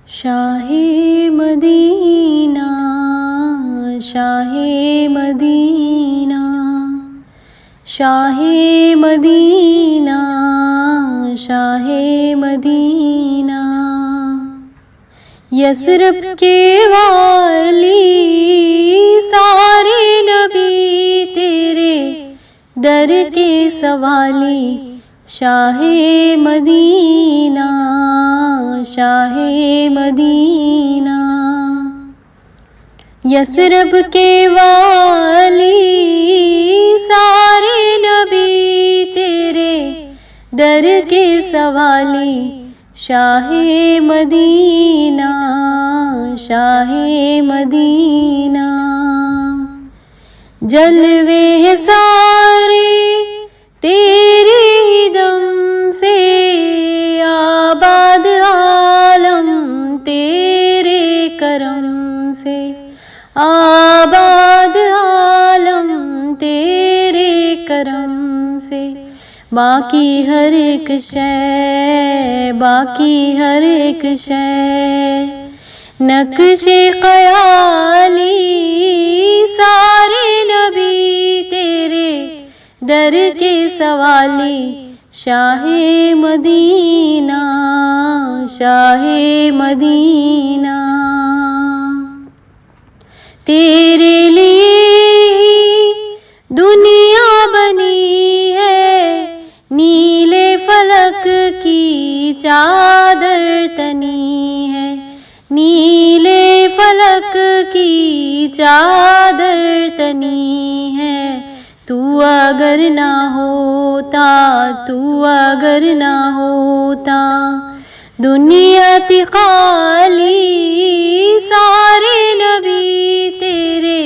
شاہ مدینہ شاہ مدینہ شاہ مدینہ شاہ مدینہ یثرب کے والی سارے نبی تیرے در کے سوالی شاہ مدینہ شاہ مدینہ یثرب کے والی سارے نبی تیرے در کے سوالی شاہ مدینہ شاہ مدینہ جلوے سارے تیرے دم سے آباد عالم تیرے کرم سے آباد عالم تیرے کرم سے باقی ہر ایک شے باقی ہر ایک شے نقش خیالی سارے نبی تیرے در کے سوالی شاہ مدینہ شاہ مدینہ تیرے لیے دنیا بنی ہے نیلے فلک کی چادر تنی ہے نیلے فلک کی چادر تنی ہے تو اگر نہ ہوتا تو اگر نہ ہوتا دنیا تھی خالی سارے نبی تیرے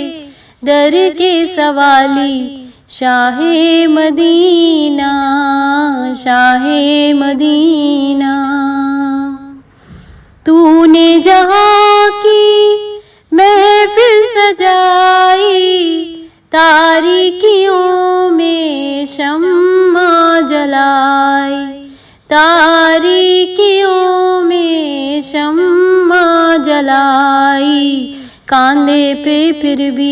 در کے سوالی شاہ مدینہ شاہ مدینہ تو نے جہاں کی محفل سجائی تاریکیوں میں شمع جلائی تاریکیوں میں شمع جلائی کاندھے پہ پھر بھی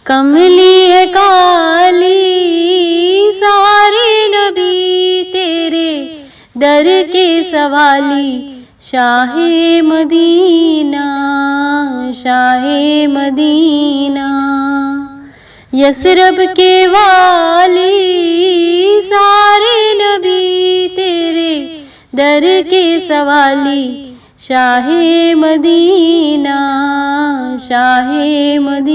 کملی ہے کالی سارے نبی تیرے در کے سوالی شاہ مدینہ شاہ مدینہ یثرب کے والی سارے نبی تیرے در کے سوالی شاہ مدینہ شاہ مدینہ